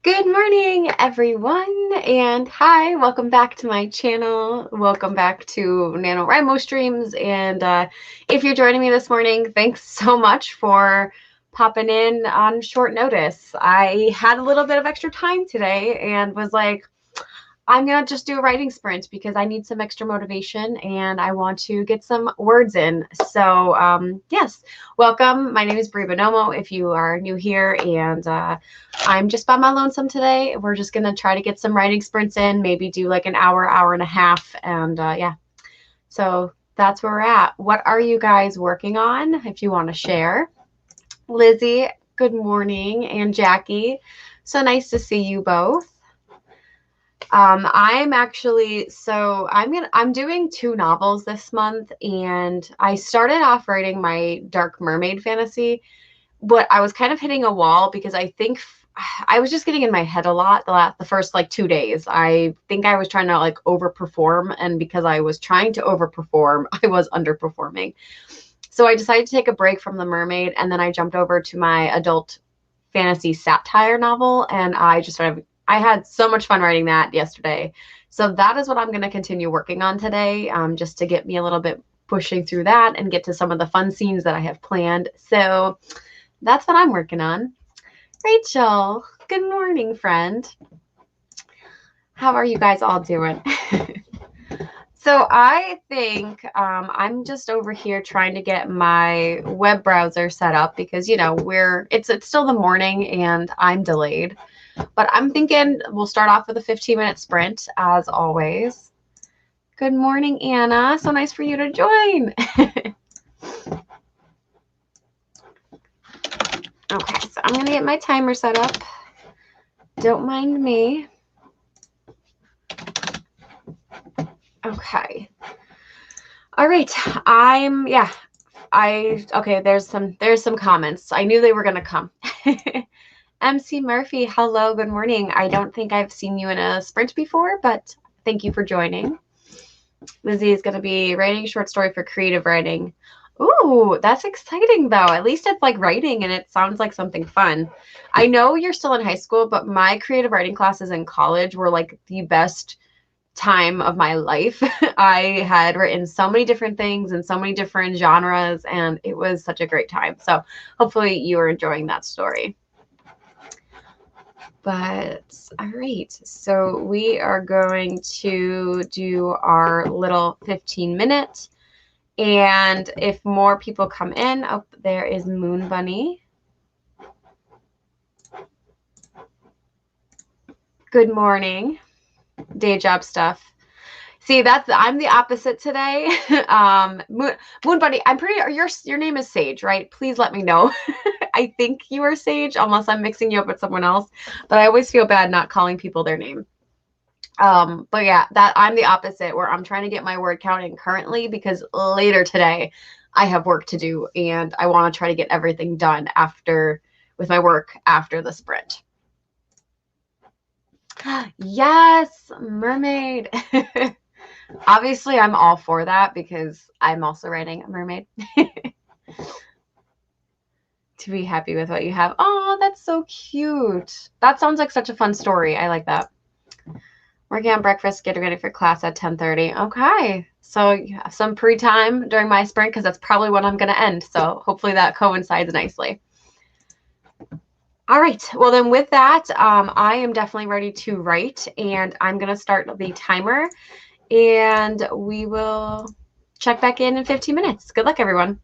Good morning, everyone, and hi, welcome back to my channel. Welcome back to Nanowrimo streams, and if you're joining me this morning, thanks so much for popping in on short notice. I had a little bit of extra time today and was like, I'm going to just do a writing sprint because I need some extra motivation and I want to get some words in. So, yes, welcome. My name is Brie Bonomo if you are new here, and I'm just by my lonesome today. We're just going to try to get some writing sprints in, maybe do like an hour, hour and a half, and yeah. So that's where we're at. What are you guys working on if you want to share? Lizzie, good morning, and Jackie. So nice to see you both. I'm doing 2 novels this month, and I started off writing my Dark Mermaid fantasy, but I was kind of hitting a wall because I think I was just getting in my head a lot the first like 2 days. I think I was trying to like overperform, and because I was trying to overperform, I was underperforming. So I decided to take a break from the mermaid, and then I jumped over to my adult fantasy satire novel, and I had so much fun writing that yesterday. So that is what I'm going to continue working on today, just to get me a little bit pushing through that and get to some of the fun scenes that I have planned. So that's what I'm working on. Rachel, good morning, friend. How are you guys all doing? So I think I'm just over here trying to get my web browser set up because, it's still the morning and I'm delayed. But I'm thinking we'll start off with a 15-minute sprint as always. Good morning, Anna. So nice for you to join. Okay, so I'm going to get my timer set up. Don't mind me. Okay. All right. Okay, there's some comments. I knew they were going to come. MC Murphy, hello, good morning. I don't think I've seen you in a sprint before, but thank you for joining. Lizzie is going to be writing a short story for creative writing. Ooh, that's exciting, though. At least it's like writing, and it sounds like something fun. I know you're still in high school, but my creative writing classes in college were like the best time of my life. I had written so many different things in so many different genres, and it was such a great time. So hopefully you are enjoying that story. But all right, so we are going to do our little 15-minute. And if more people come in, oh, there is Moon Bunny. Good morning. Day job stuff. See, I'm the opposite today. Moon Bunny, I'm pretty your name is Sage, right? Please let me know. I think you are Sage, unless I'm mixing you up with someone else. But I always feel bad not calling people their name. But yeah, that I'm the opposite, where I'm trying to get my word count in currently because later today I have work to do and I want to try to get everything done with my work after the sprint. Yes, mermaid. Obviously, I'm all for that because I'm also writing a mermaid. To be happy with what you have. Oh, that's so cute. That sounds like such a fun story. I like that. Working on breakfast, getting ready for class at 10:30. Okay. So you have some pre-time during my sprint because that's probably when I'm going to end. So hopefully that coincides nicely. All right. Well, then with that, I am definitely ready to write, and I'm going to start the timer, and we will check back in 15 minutes. Good luck, everyone.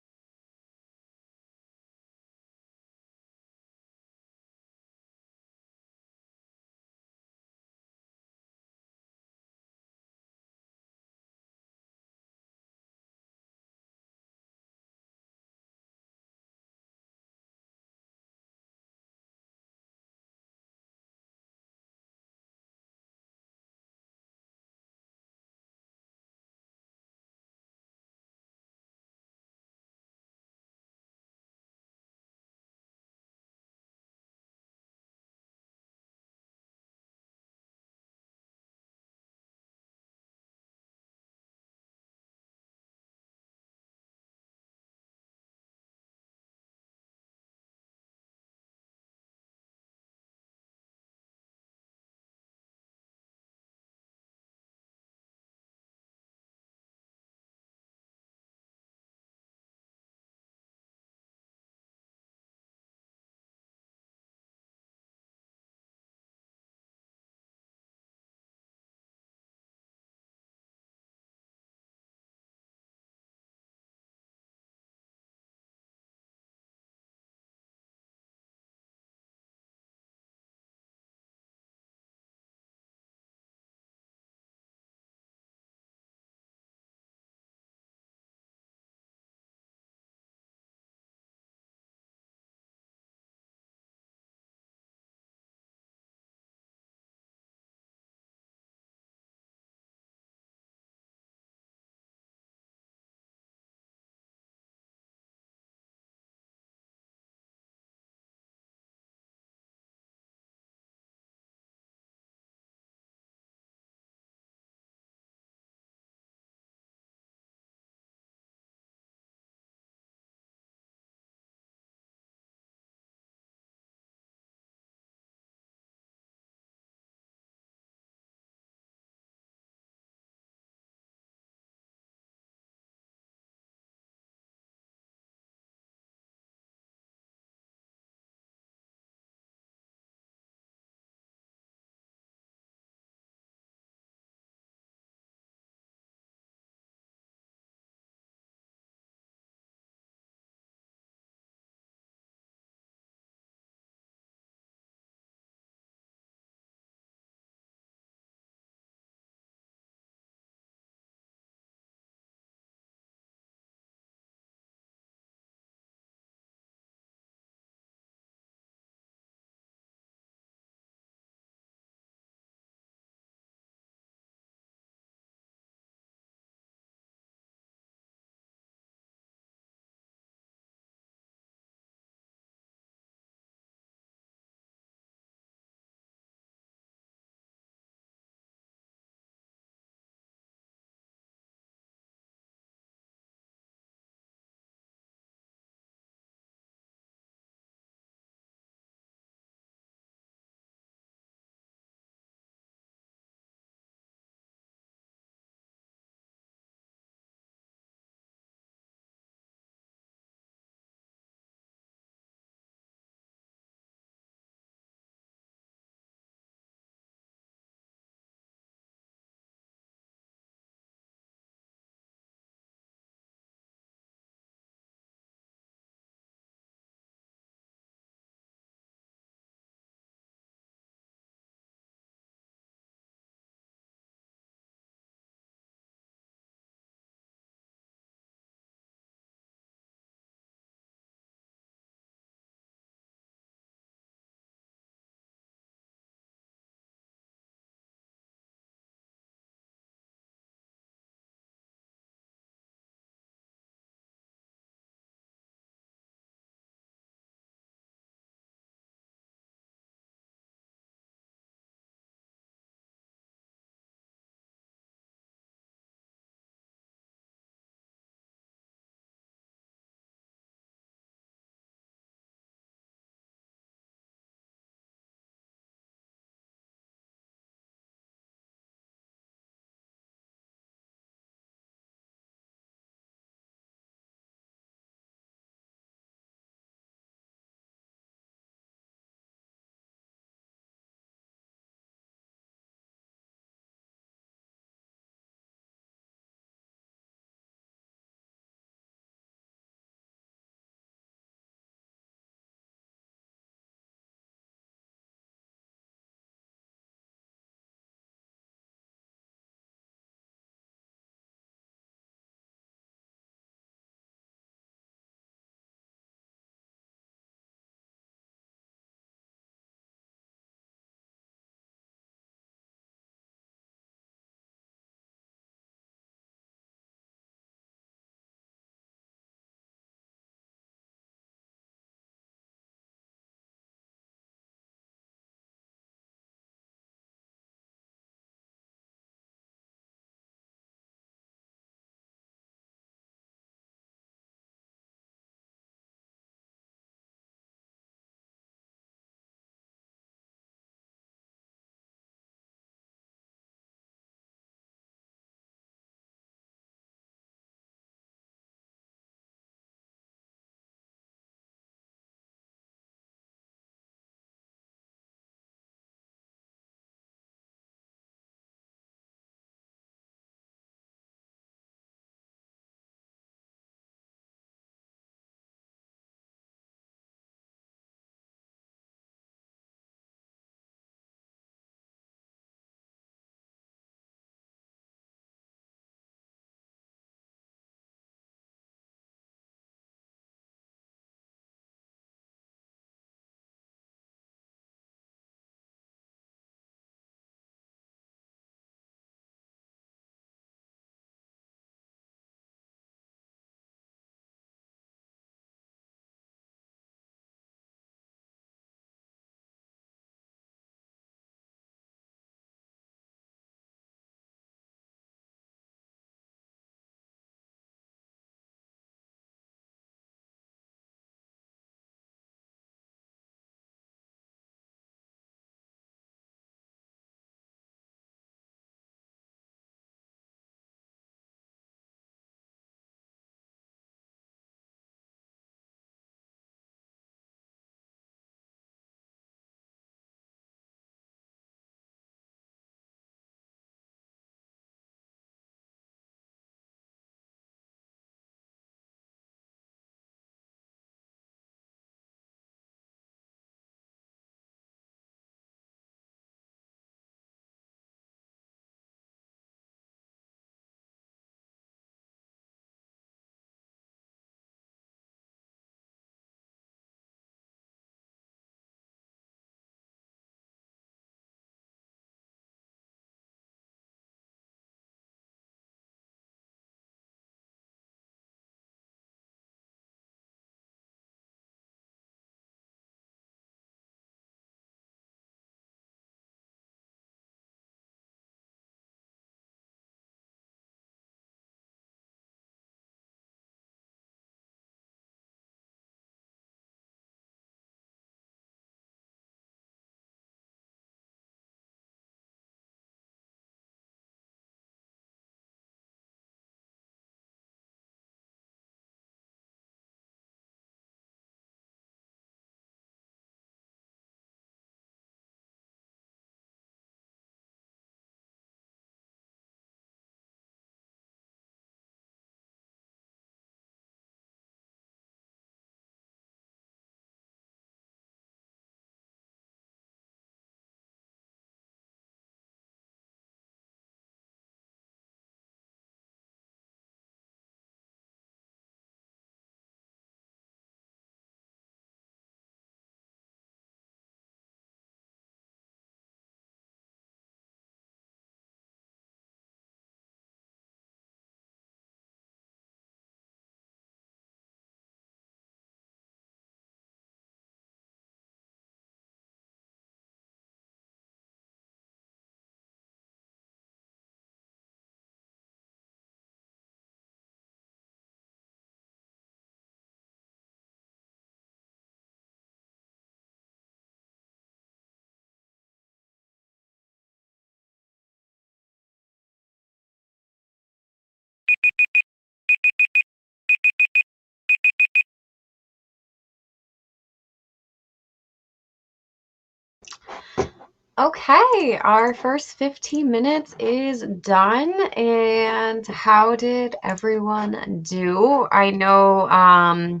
Okay, our first 15 minutes is done. And how did everyone do? I know I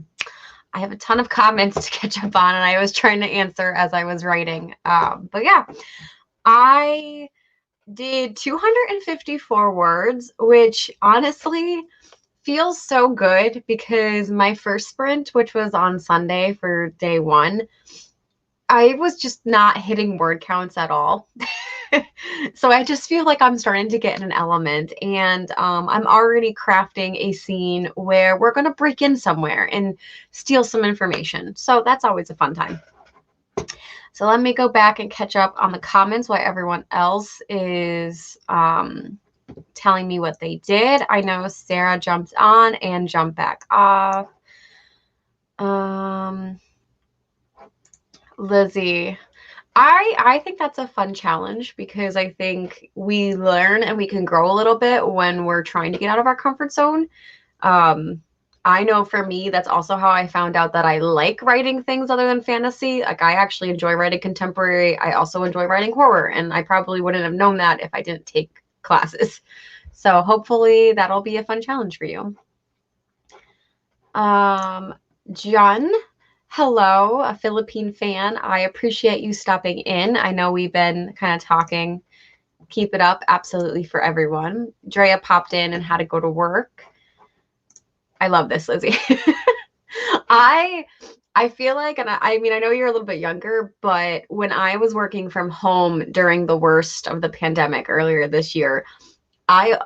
have a ton of comments to catch up on, and I was trying to answer as I was writing. But yeah, I did 254 words, which honestly feels so good because my first sprint, which was on Sunday for day one, I was just not hitting word counts at all. So I just feel like I'm starting to get in an element, and I'm already crafting a scene where we're going to break in somewhere and steal some information. So that's always a fun time. So let me go back and catch up on the comments while everyone else is telling me what they did. I know Sarah jumped on and jumped back off. Lizzie, I think that's a fun challenge because I think we learn and we can grow a little bit when we're trying to get out of our comfort zone. I know for me, that's also how I found out that I like writing things other than fantasy. Like, I actually enjoy writing contemporary. I also enjoy writing horror, and I probably wouldn't have known that if I didn't take classes. So hopefully that'll be a fun challenge for you. John, hello, a Philippine fan. I appreciate you stopping in. I know we've been kind of talking. Keep it up, absolutely, for everyone. Drea popped in and had to go to work. I love this, Lizzie. I feel like, and I mean, I know you're a little bit younger, but when I was working from home during the worst of the pandemic earlier this year, I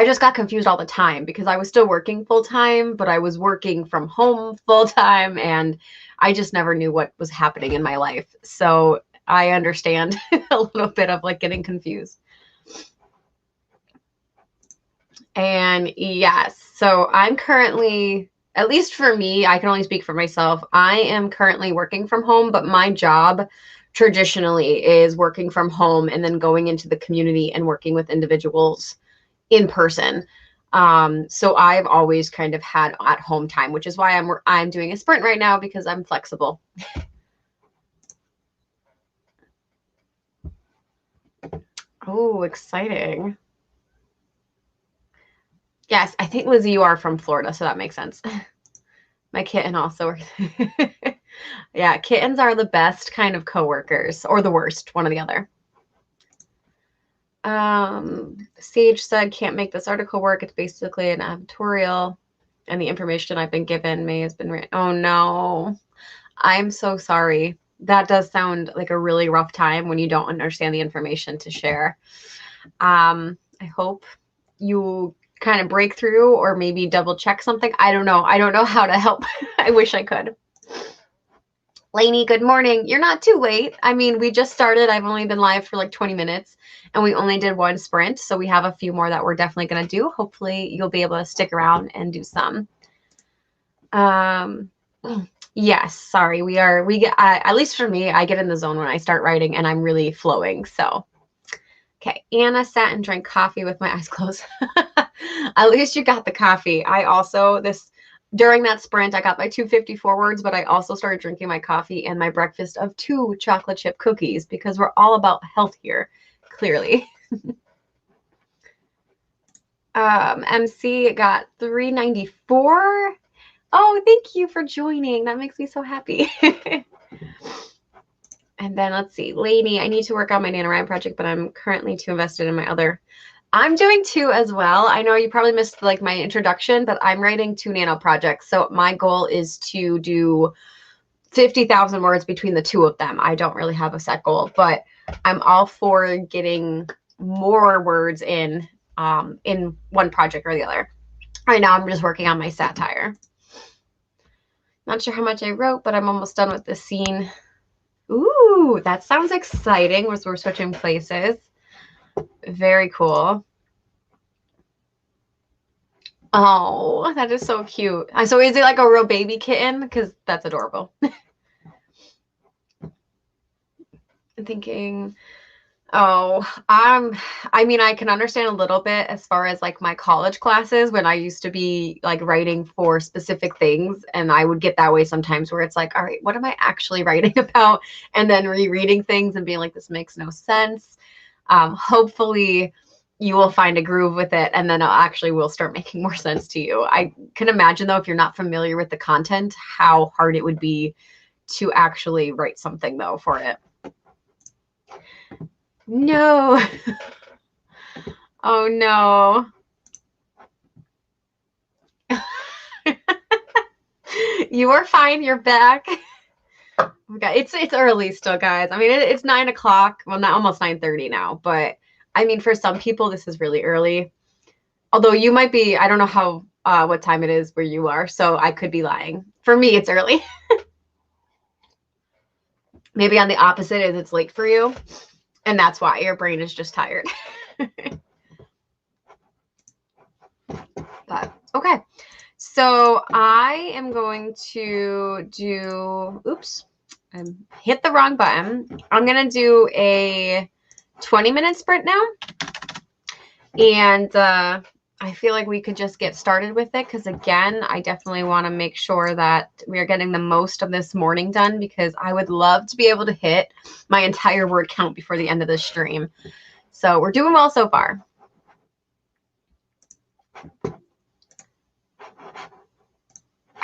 just got confused all the time because I was still working full time, but I was working from home full time, and I just never knew what was happening in my life. So I understand a little bit of like getting confused. And yes, so I'm currently, at least for me, I can only speak for myself. I am currently working from home, but my job traditionally is working from home and then going into the community and working with individuals in person. So I've always kind of had at home time, which is why I'm doing a sprint right now, because I'm flexible. Oh, exciting. Yes, I think, Lizzie, you are from Florida, so that makes sense. My kitten also. Yeah, kittens are the best kind of coworkers, or the worst, one or the other. Sage said, can't make this article work. It's basically an editorial, and the information I've been given may has been written. Oh no, I'm so sorry. That does sound like a really rough time when you don't understand the information to share. I hope you kind of break through or maybe double check something. I don't know. I don't know how to help. I wish I could. Lainey, good morning. You're not too late. I mean, we just started. I've only been live for like 20 minutes, and we only did one sprint. So we have a few more that we're definitely going to do. Hopefully you'll be able to stick around and do some. Yes, sorry. We get, at least for me, I get in the zone when I start writing and I'm really flowing. So, okay. Anna sat and drank coffee with my eyes closed. At least you got the coffee. I also, during that sprint, I got my 254 words, but I also started drinking my coffee and my breakfast of 2 chocolate chip cookies because we're all about health here, clearly. MC got 394. Oh, thank you for joining. That makes me so happy. And then let's see, Lainey, I need to work on my NaNoWrimo project, but I'm currently too invested in my other. I'm doing 2 as well. I know you probably missed like my introduction, but I'm writing 2 nano projects. So my goal is to do 50,000 words between the 2 of them. I don't really have a set goal, but I'm all for getting more words in one project or the other. Right now, I'm just working on my satire. Not sure how much I wrote, but I'm almost done with this scene. Ooh, that sounds exciting. We're switching places. Very cool. Oh, that is so cute. So is it like a real baby kitten? Because that's adorable. I'm thinking, Oh, I mean, I can understand a little bit as far as like my college classes when I used to be like writing for specific things, and I would get that way sometimes where it's like, all right, what am I actually writing about? And then rereading things and being like, this makes no sense. Hopefully you will find a groove with it, and then it actually will start making more sense to you. I can imagine though, if you're not familiar with the content, how hard it would be to actually write something though for it. No. Oh no. You are fine. You're back. Okay, it's early still, guys. I mean, it's 9 o'clock. Well, not almost 9:30 now, but I mean, for some people, this is really early. Although you might be, I don't know how what time it is where you are, so I could be lying. For me, it's early. Maybe on the opposite is it's late for you, and that's why your brain is just tired. But okay. So I am going to do, oops, I hit the wrong button. I'm going to do a 20-minute sprint now. And I feel like we could just get started with it because, again, I definitely want to make sure that we are getting the most of this morning done because I would love to be able to hit my entire word count before the end of this stream. So we're doing well so far.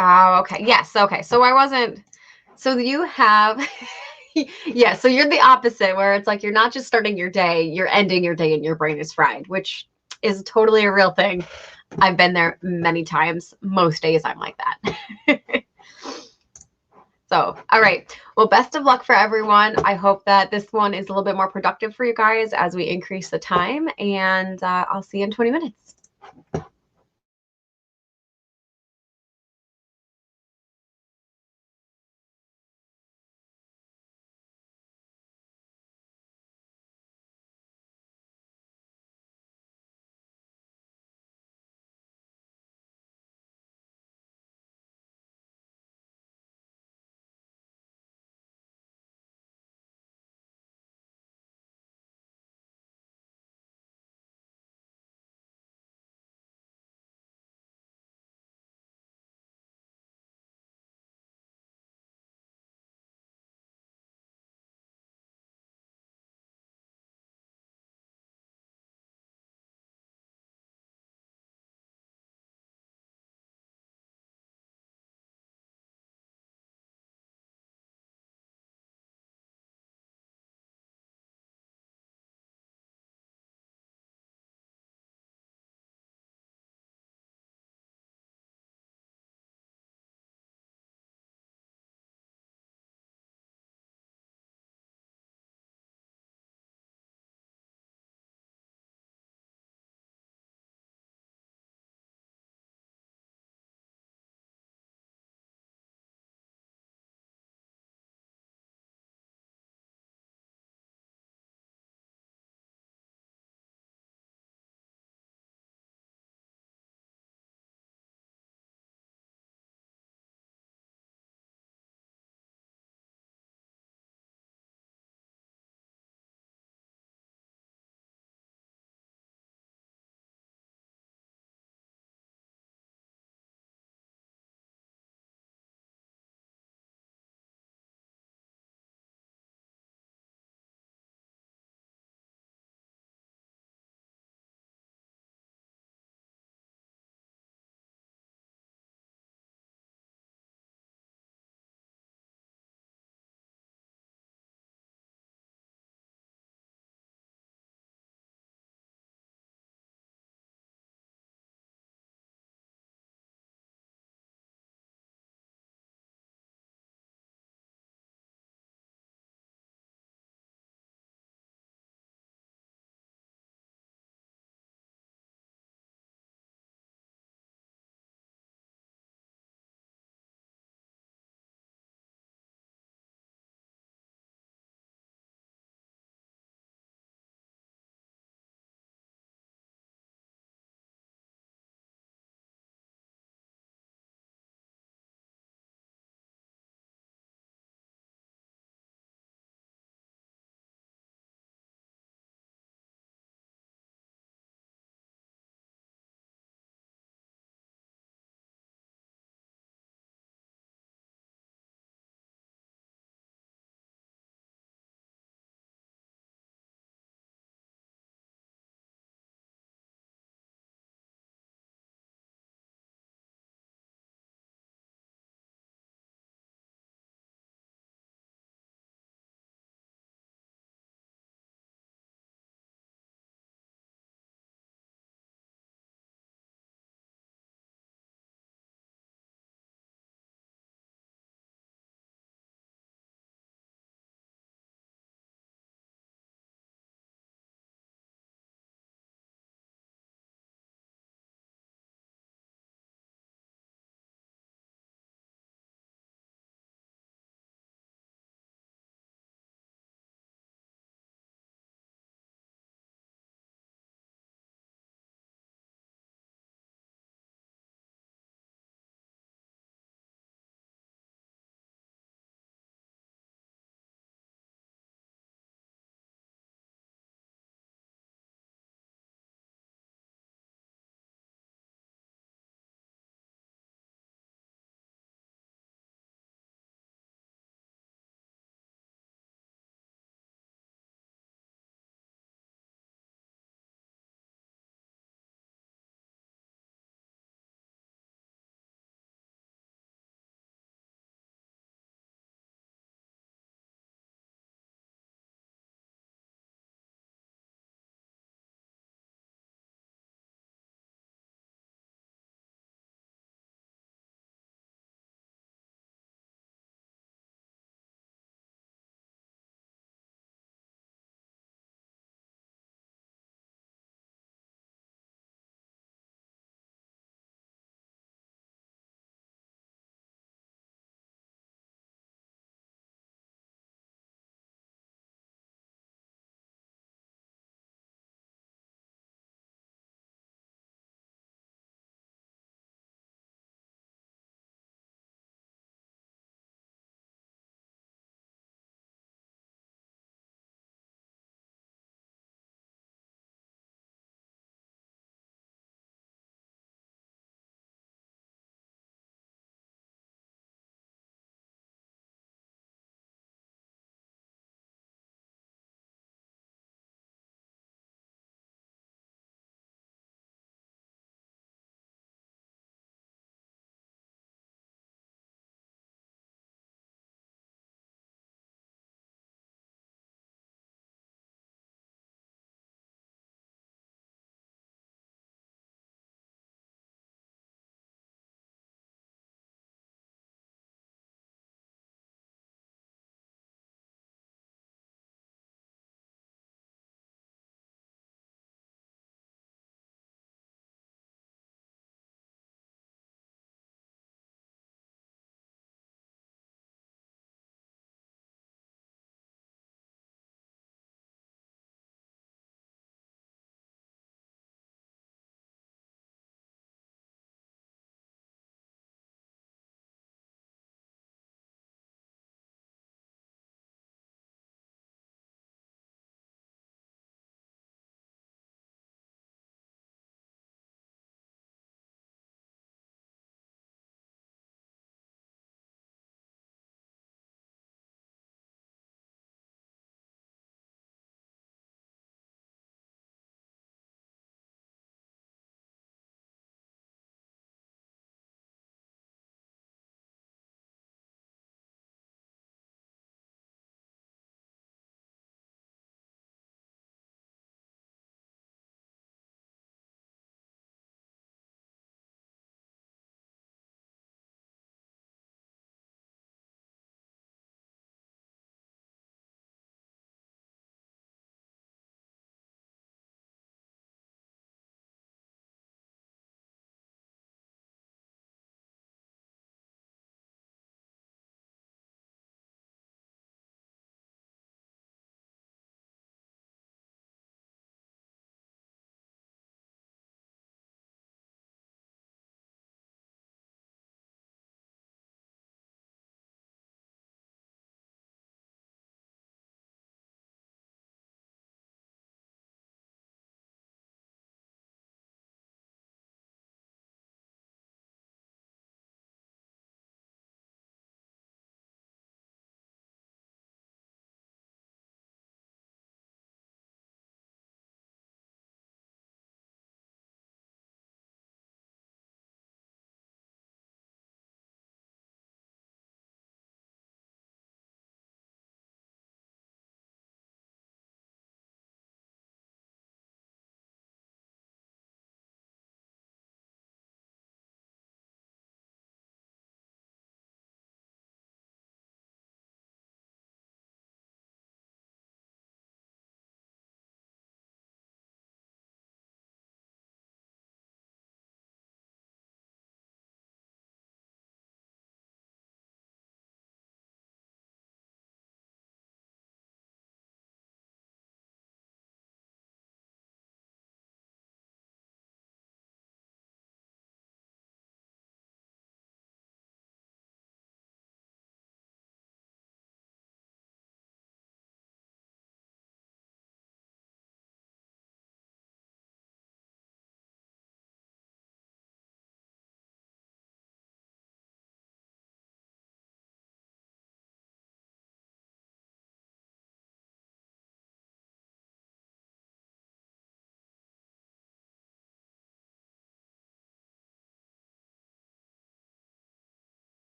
Oh, okay. Yes. Okay. So I wasn't. So you have. Yeah. So you're the opposite, where it's like you're not just starting your day, you're ending your day and your brain is fried, which is totally a real thing. I've been there many times. Most days I'm like that. So, all right. Well, best of luck for everyone. I hope that this one is a little bit more productive for you guys as we increase the time. And I'll see you in 20 minutes.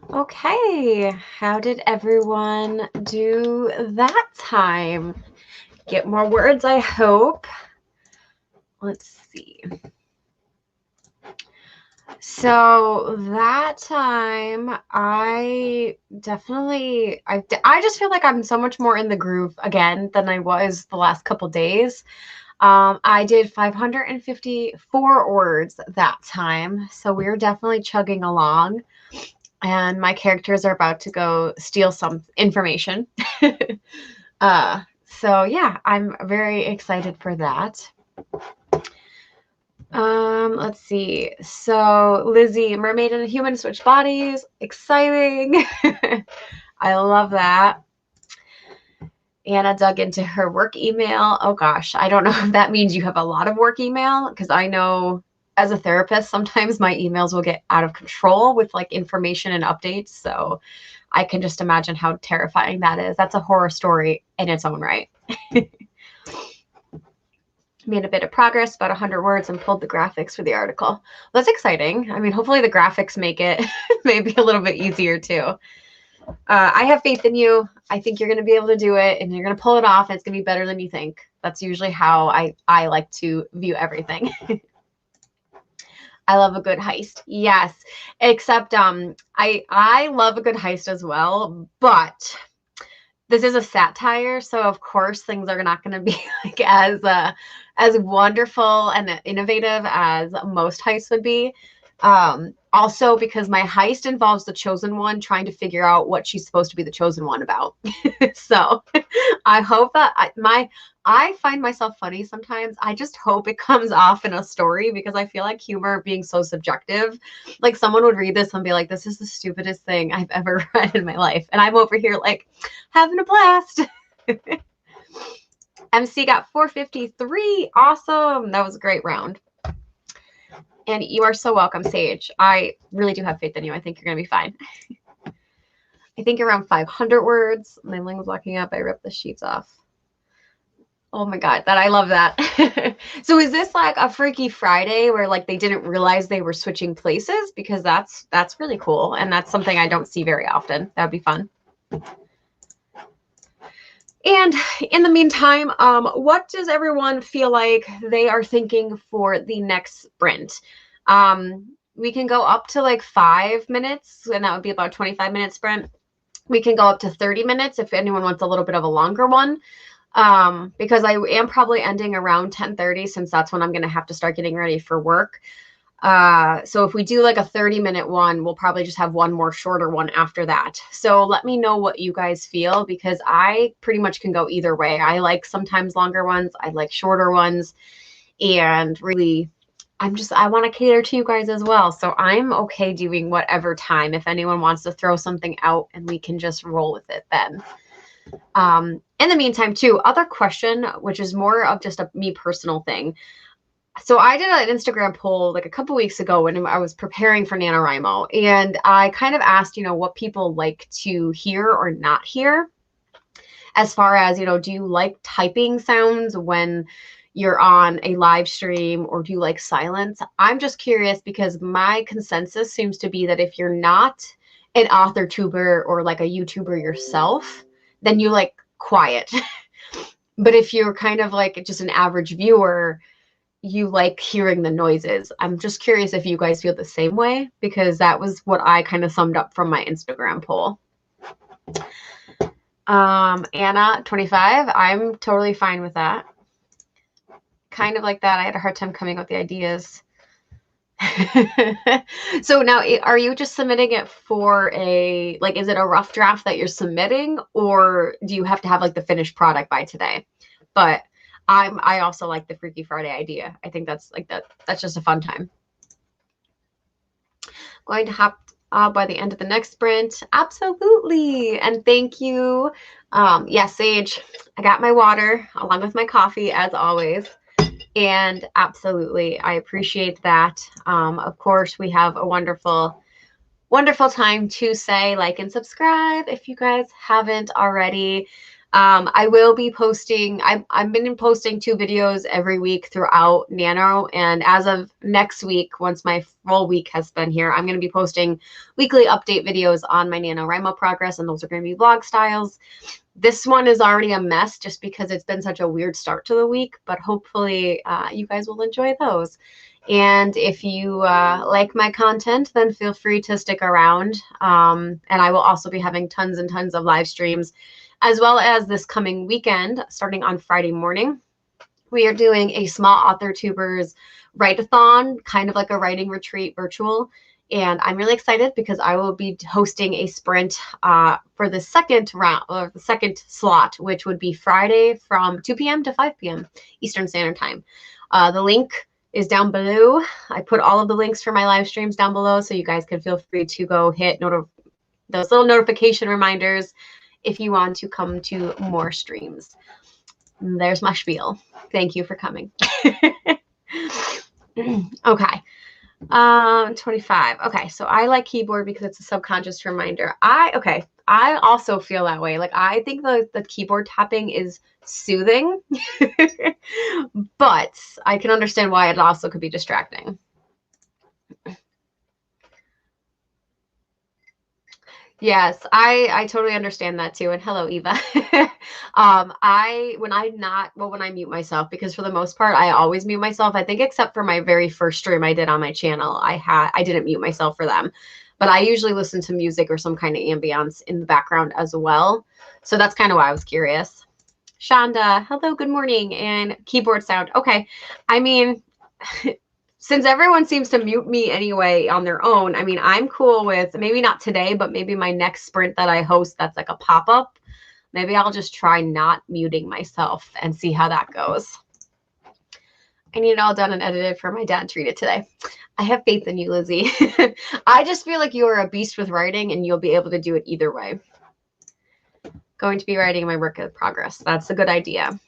Okay, how did everyone do that time? Get more words, I hope. Let's see. So that time, I just feel like I'm so much more in the groove again than I was the last couple days. I did 554 words that time, so we're definitely chugging along. And my characters are about to go steal some information. So yeah, I'm very excited for that. Let's see. So Lizzie, mermaid and a human switch bodies. Exciting. I love that. Anna dug into her work email. Oh gosh, I don't know if that means you have a lot of work email, because I know as a therapist, sometimes my emails will get out of control with like information and updates. So I can just imagine how terrifying that is. That's a horror story in its own right. Made a bit of progress, about 100 words, and pulled the graphics for the article. That's exciting. I mean, hopefully the graphics make it maybe a little bit easier too. I have faith in you. I think you're going to be able to do it, and you're going to pull it off, and it's going to be better than you think. That's usually how I like to view everything. I love a good heist. Yes, except I love a good heist as well, but this is a satire, so of course things are not going to be like as wonderful and innovative as most heists would be. Also, because my heist involves the chosen one trying to figure out what she's supposed to be the chosen one about. So I hope that I find myself funny sometimes. I just hope it comes off in a story, because I feel like humor being so subjective. Like someone would read this and be like, this is the stupidest thing I've ever read in my life. And I'm over here like having a blast. MC got 453. Awesome. That was a great round. And you are so welcome, Sage. I really do have faith in you. I think you're going to be fine. I think around 500 words. My link was locking up. I ripped the sheets off. Oh my God, I love that. So is this like a Freaky Friday where like they didn't realize they were switching places? Because that's really cool. And that's something I don't see very often. That'd be fun. And in the meantime, what does everyone feel like they are thinking for the next sprint? We can go up to like 5 minutes, and that would be about a 25-minute sprint. We can go up to 30 minutes if anyone wants a little bit of a longer one, because I am probably ending around 10:30, since that's when I'm going to have to start getting ready for work. So if we do like a 30-minute one, we'll probably just have one more shorter one after that. So let me know what you guys feel, because I pretty much can go either way. I like sometimes longer ones. I like shorter ones. And really, I want to cater to you guys as well. So I'm okay doing whatever time. If anyone wants to throw something out and we can just roll with it then. In the meantime too, other question, which is more of just a me personal thing. So I did an Instagram poll like a couple weeks ago when I was preparing for NaNoWrimo, and I kind of asked, what people like to hear or not hear, as far as, do you like typing sounds when you're on a live stream, or do you like silence? I'm just curious, because my consensus seems to be that if you're not an Authortuber or like a YouTuber yourself, then you like quiet. But if you're kind of like just an average viewer, you like hearing the noises. I'm just curious if you guys feel the same way, because that was what I kind of summed up from my Instagram poll. Anna, 25. I'm totally fine with that. Kind of like that. I had a hard time coming up with the ideas. So now, are you just submitting it for is it a rough draft that you're submitting, or do you have to have like the finished product by today? But I also like the Freaky Friday idea. I think that's just a fun time. Going to hop by the end of the next sprint. Absolutely. And thank you. Yes, Sage, I got my water along with my coffee as always. And absolutely, I appreciate that. Of course, we have a wonderful time to say like and subscribe if you guys haven't already. I will be posting, I've been posting 2 videos every week throughout Nano. And as of next week, once my full week has been here, I'm going to be posting weekly update videos on my Nanowrimo progress. And those are going to be vlog styles. This one is already a mess just because it's been such a weird start to the week, but hopefully you guys will enjoy those. And if you like my content, then feel free to stick around. And I will also be having tons and tons of live streams, as well as this coming weekend, starting on Friday morning. We are doing a small Authortubers Write-a-Thon, kind of like a writing retreat virtual. And I'm really excited because I will be hosting a sprint for the second round, or the second slot, which would be Friday from 2 p.m. to 5 p.m. Eastern Standard Time. The link is down below. I put all of the links for my live streams down below, so you guys can feel free to go hit those little notification reminders if you want to come to more streams. There's my spiel. Thank you for coming. Okay. 25. Okay, so I like keyboard because it's a subconscious reminder. I also feel that way. Like, I think the keyboard tapping is soothing, but I can understand why it also could be distracting. Yes, I totally understand that too. And hello, Eva. When I mute myself, because for the most part, I always mute myself. I think except for my very first stream I did on my channel, I didn't mute myself for them. But I usually listen to music or some kind of ambience in the background as well. So that's kind of why I was curious. Shonda, hello, good morning. And keyboard sound. Okay. I mean, since everyone seems to mute me anyway on their own, I mean, I'm cool with, maybe not today, but maybe my next sprint that I host that's like a pop-up. Maybe I'll just try not muting myself and see how that goes. I need it all done and edited for my dad to read it today. I have faith in you, Lizzie. I just feel like you are a beast with writing and you'll be able to do it either way. Going to be writing my work in progress. That's a good idea.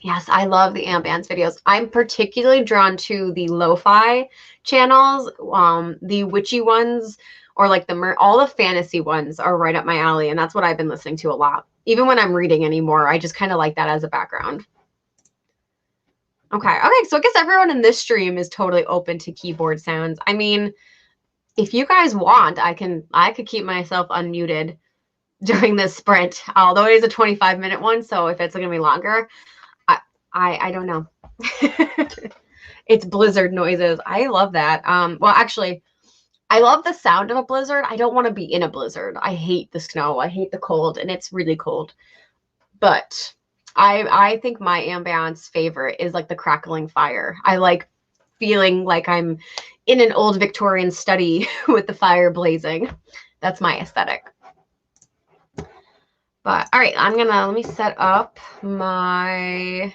Yes, I love the ambience videos. I'm particularly drawn to the lo-fi channels, the witchy ones, or like all the fantasy ones are right up my alley, and that's what I've been listening to a lot. Even when I'm reading anymore, I just kind of like that as a background. Okay, so I guess everyone in this stream is totally open to keyboard sounds. I mean, if you guys want, I could keep myself unmuted during this sprint, although it is a 25-minute one, so if it's going to be longer, I don't know. It's blizzard noises. I love that. Well, actually, I love the sound of a blizzard. I don't want to be in a blizzard. I hate the snow. I hate the cold, and it's really cold. But I think my ambience favorite is like the crackling fire. I like feeling like I'm in an old Victorian study with the fire blazing. That's my aesthetic. But all right, let me set up my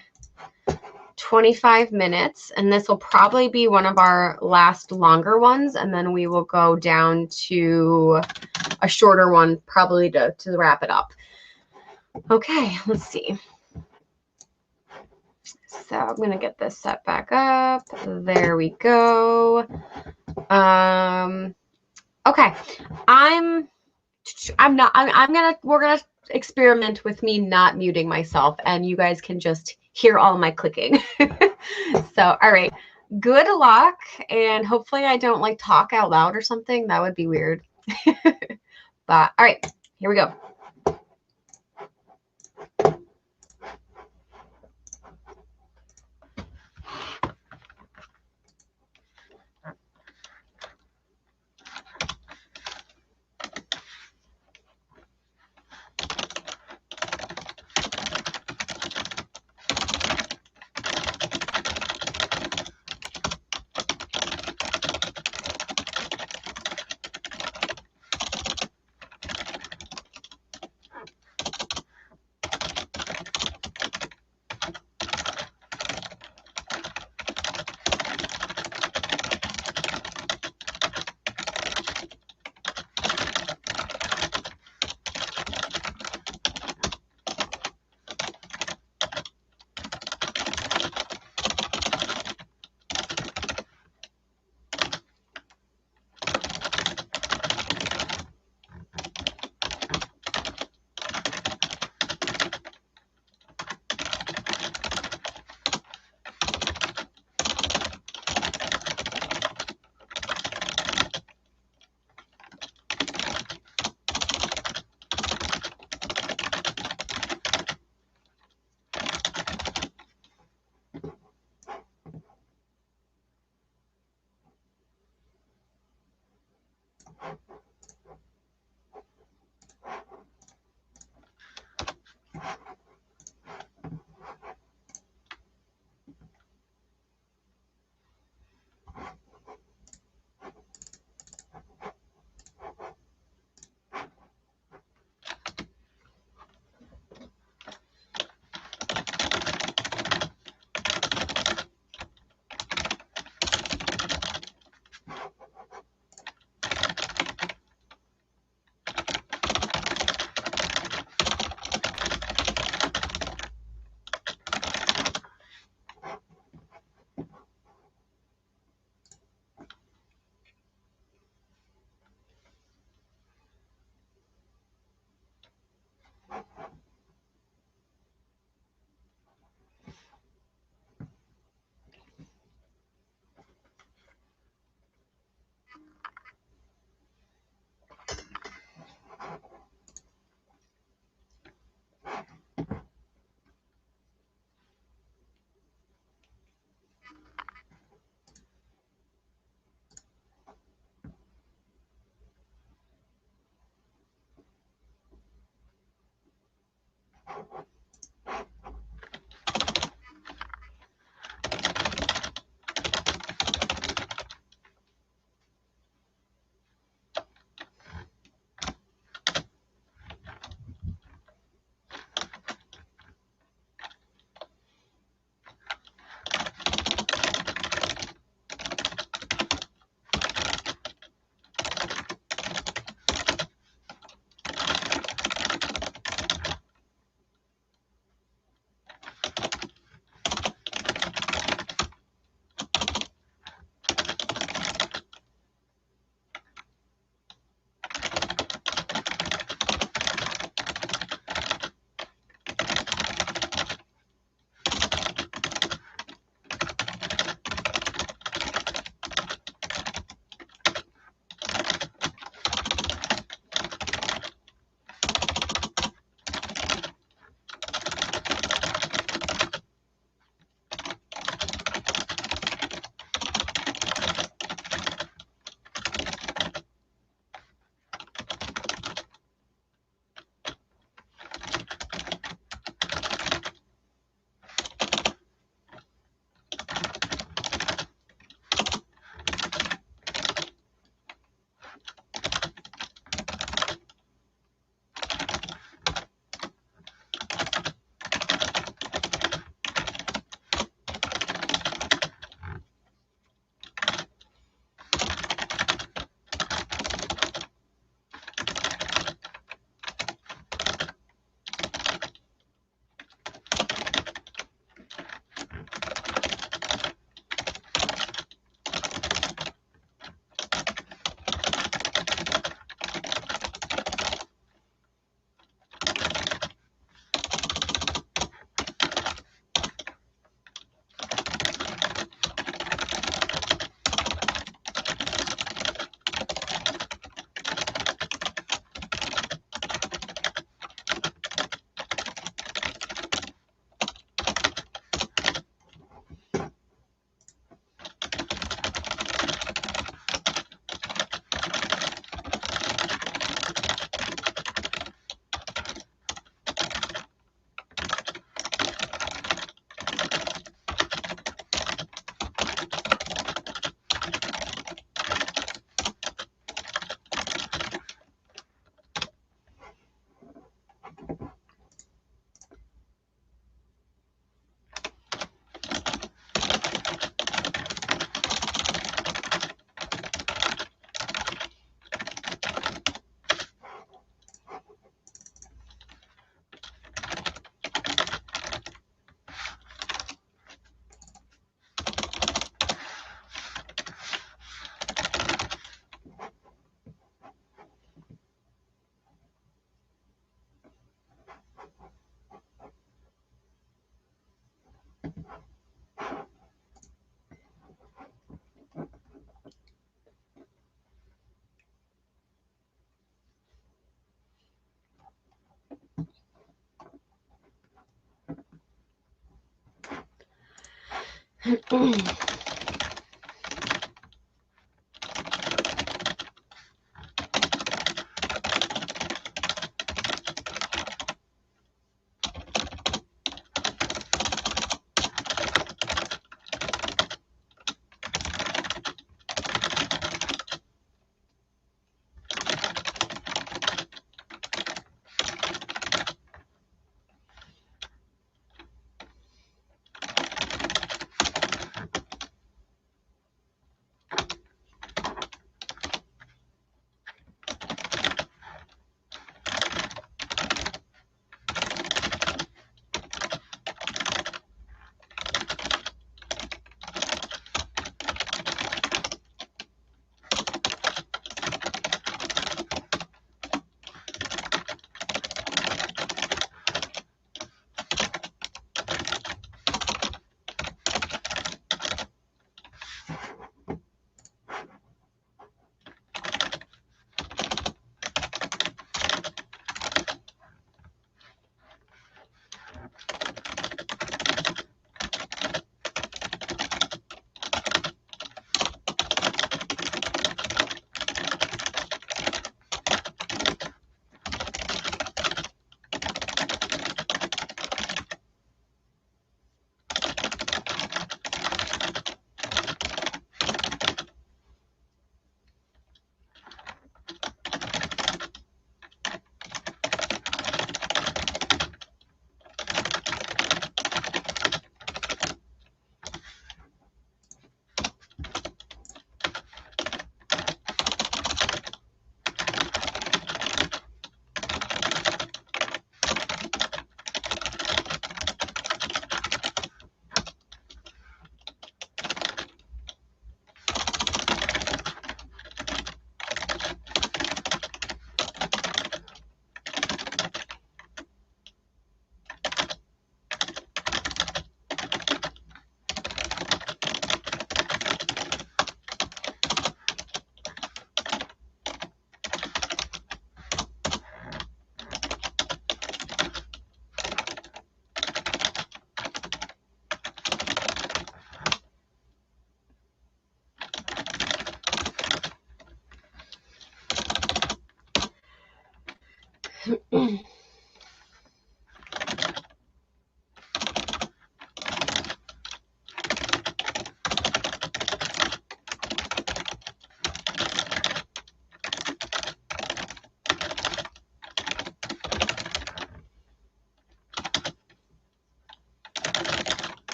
25 minutes, and this will probably be one of our last longer ones, and then we will go down to a shorter one probably to wrap it up. Okay, let's see. So I'm going to get this set back up. There we go. Okay. We're going to experiment with me not muting myself, and you guys can just hear all my clicking. So, all right. Good luck, and hopefully I don't like talk out loud or something. That would be weird. But all right, here we go.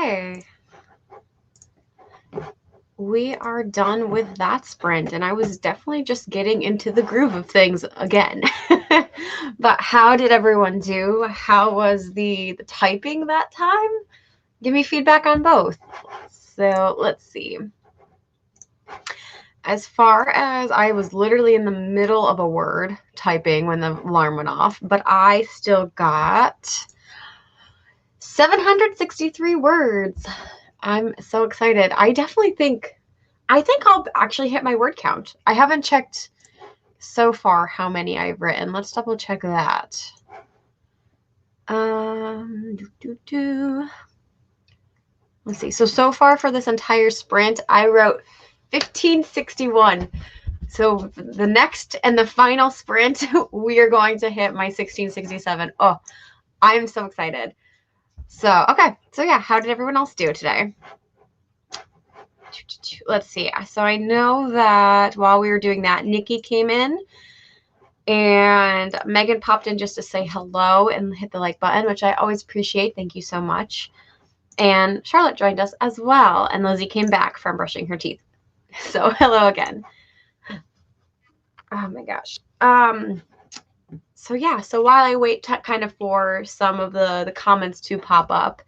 Okay. We are done with that sprint, and I was definitely just getting into the groove of things again. But how did everyone do? How was the typing that time? Give me feedback on both. So let's see. As far as I was literally in the middle of a word typing when the alarm went off, but I still got 763 words. I'm so excited. I think I'll actually hit my word count. I haven't checked so far how many I've written. Let's double check that. Let's see. So far for this entire sprint, I wrote 1561. So the next and the final sprint, we are going to hit my 1667. Oh, I'm so excited. So, okay. So yeah, how did everyone else do today? Let's see. So I know that while we were doing that, Nikki came in and Megan popped in just to say hello and hit the like button, which I always appreciate. Thank you so much. And Charlotte joined us as well. And Lizzie came back from brushing her teeth. So hello again. Oh my gosh. So yeah, so while I wait kind of for some of the comments to pop up,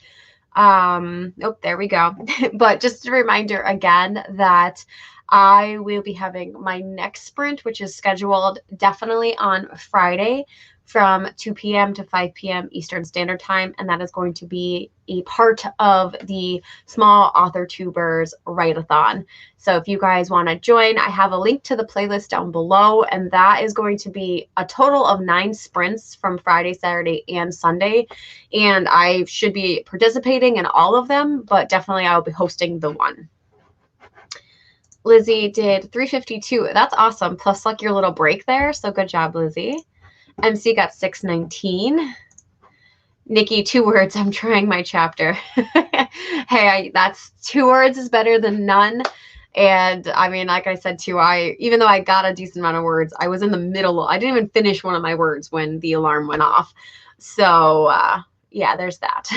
oh, there we go. But just a reminder again that I will be having my next sprint, which is scheduled definitely on Friday from 2 p.m. to 5 p.m. Eastern Standard Time. And that is going to be a part of the small Authortubers Write-a-Thon. So if you guys want to join, I have a link to the playlist down below, and that is going to be a total of 9 sprints from Friday, Saturday, and Sunday. And I should be participating in all of them, but definitely I will be hosting the one. Lizzie did 352. That's awesome. Plus like your little break there. So good job, Lizzie. MC got 619. Nikki, 2 words. I'm trying my chapter. Hey, that's 2 words is better than none. And I mean, like I said too, even though I got a decent amount of words, I was in the middle. I didn't even finish one of my words when the alarm went off. So yeah, there's that.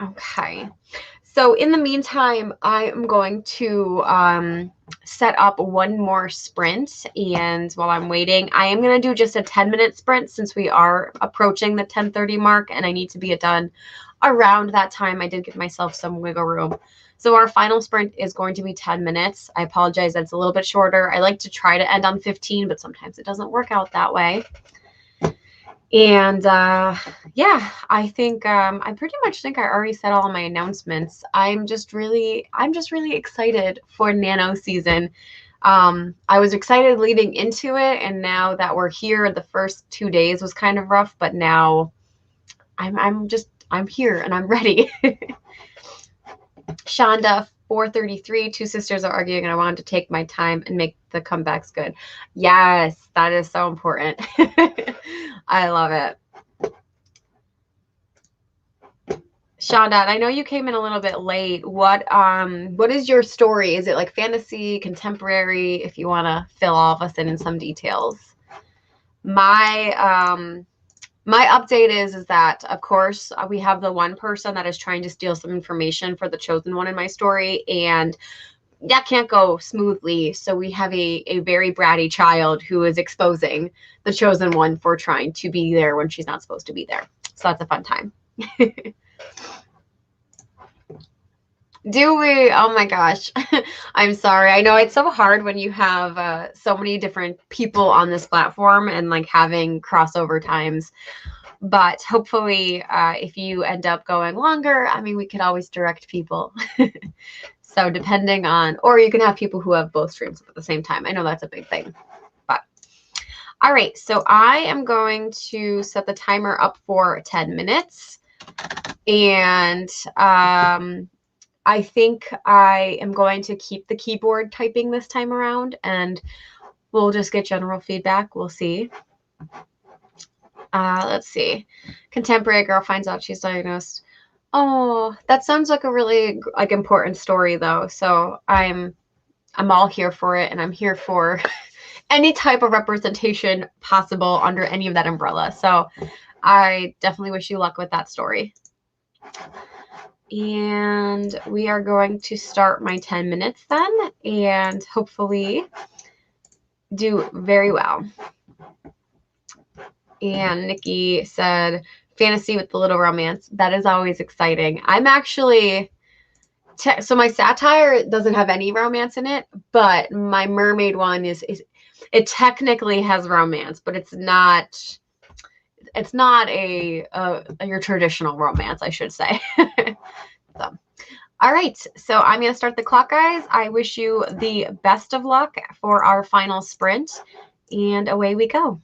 Okay. So in the meantime, I am going to set up one more sprint. And while I'm waiting, I am going to do just a 10-minute sprint since we are approaching the 10:30 mark and I need to be done around that time. I did give myself some wiggle room. So our final sprint is going to be 10 minutes. I apologize. That's a little bit shorter. I like to try to end on 15, but sometimes it doesn't work out that way. And yeah, I think I pretty much think I already said all of my announcements. I'm just really excited for Nano season. I was excited leading into it, and now that we're here, the first 2 days was kind of rough, but now I'm here and I'm ready. Shonda, 4:33, 2 sisters are arguing and I wanted to take my time and make the comebacks good. Yes, that is so important. I love it. Shonda, I know you came in a little bit late. What is your story? Is it like fantasy, contemporary? If you want to fill all of us in some details. My update is that, of course, we have the one person that is trying to steal some information for the chosen one in my story, and that can't go smoothly. So we have a very bratty child who is exposing the chosen one for trying to be there when she's not supposed to be there. So that's a fun time. Do we? Oh my gosh. I'm sorry. I know it's so hard when you have so many different people on this platform and like having crossover times. But hopefully, if you end up going longer, I mean, we could always direct people. So depending on, or you can have people who have both streams at the same time. I know that's a big thing. But all right. So I am going to set the timer up for 10 minutes. And I think I am going to keep the keyboard typing this time around, and we'll just get general feedback. We'll see. Let's see. Contemporary girl finds out she's diagnosed. Oh, that sounds like a really important story though. So I'm all here for it, and I'm here for any type of representation possible under any of that umbrella. So I definitely wish you luck with that story. And we are going to start my 10 minutes then, and hopefully do very well. And Nikki said, fantasy with the little romance. That is always exciting. I'm actually, so my satire doesn't have any romance in it, but my mermaid one is it technically has romance, but it's not your traditional romance, I should say. So, all right, so I'm going to start the clock, guys. I wish you the best of luck for our final sprint, and away we go.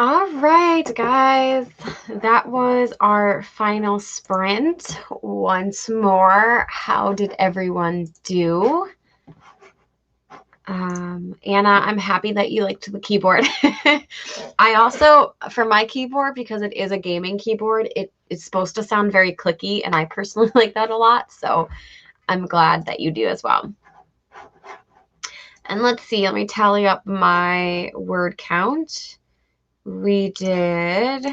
All right, guys, that was our final sprint. Once more, how did everyone do? Anna, I'm happy that you liked the keyboard. I also, for my keyboard, because it is a gaming keyboard, it's supposed to sound very clicky, and I personally like that a lot, so I'm glad that you do as well. And let's see, let me tally up my word count. We did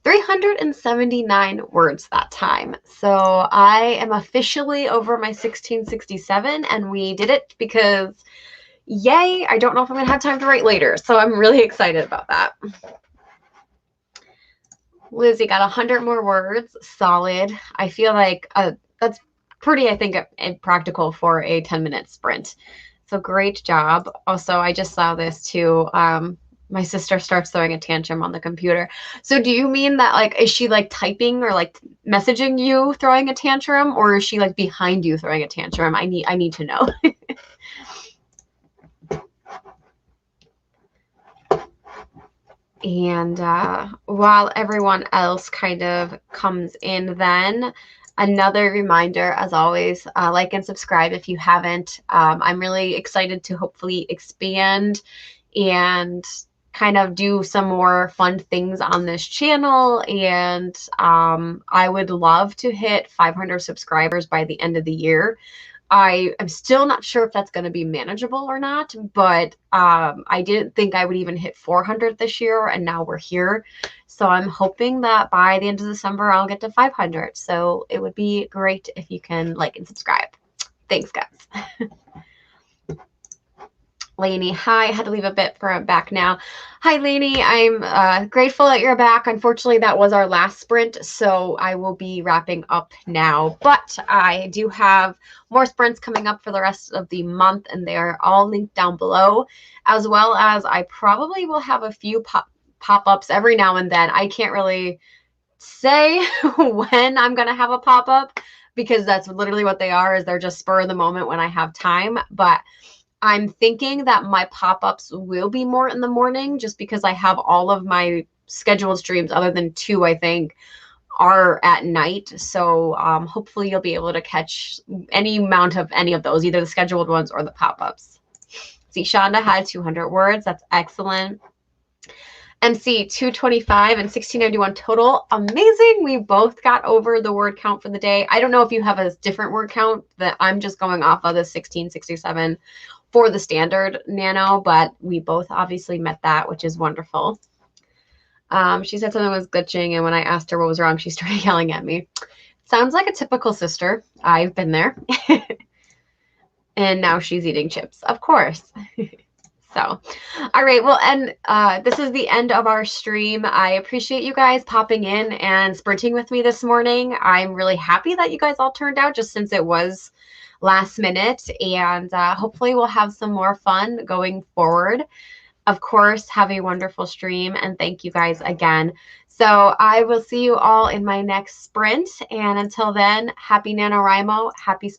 379 words that time. So I am officially over my 1667, and we did it because, yay, I don't know if I'm going to have time to write later. So I'm really excited about that. Lizzie got 100 more words, solid. I feel like that's pretty, I think, practical for a 10-minute sprint. So great job. Also, I just saw this too. my sister starts throwing a tantrum on the computer. So do you mean that, like, is she like typing or like messaging you throwing a tantrum, or is she like behind you throwing a tantrum? I need to know. And while everyone else kind of comes in, then another reminder, as always, like and subscribe if you haven't. I'm really excited to hopefully expand and kind of do some more fun things on this channel. And I would love to hit 500 subscribers by the end of the year. I am still not sure if that's going to be manageable or not, but I didn't think I would even hit 400 this year, and now we're here. So I'm hoping that by the end of December, I'll get to 500. So it would be great if you can like and subscribe. Thanks, guys. Lainey, hi. I had to leave a bit for back now. Hi, Lainey. I'm grateful that you're back. Unfortunately, that was our last sprint, so I will be wrapping up now. But I do have more sprints coming up for the rest of the month, and they are all linked down below, as well as I probably will have a few pop-ups every now and then. I can't really say when I'm going to have a pop-up, because that's literally what they are, is they're just spur of the moment when I have time. But I'm thinking that my pop-ups will be more in the morning, just because I have all of my scheduled streams, other than 2, I think, are at night. So hopefully you'll be able to catch any amount of any of those, either the scheduled ones or the pop-ups. See, Shonda had 200 words. That's excellent. MC 225 and 1691 total. Amazing. We both got over the word count for the day. I don't know if you have a different word count, that I'm just going off of the 1667 for the standard nano, but we both obviously met that, which is wonderful. She said something was glitching, and when I asked her what was wrong, she started yelling at me. Sounds like a typical sister. I've been there. And now she's eating chips, of course. So, all right, well, and this is the end of our stream. I appreciate you guys popping in and sprinting with me this morning. I'm really happy that you guys all turned out, just since it was last minute, and hopefully we'll have some more fun going forward. Of course, have a wonderful stream, and thank you guys again. So I will see you all in my next sprint, and until then, happy NaNoWriMo, happy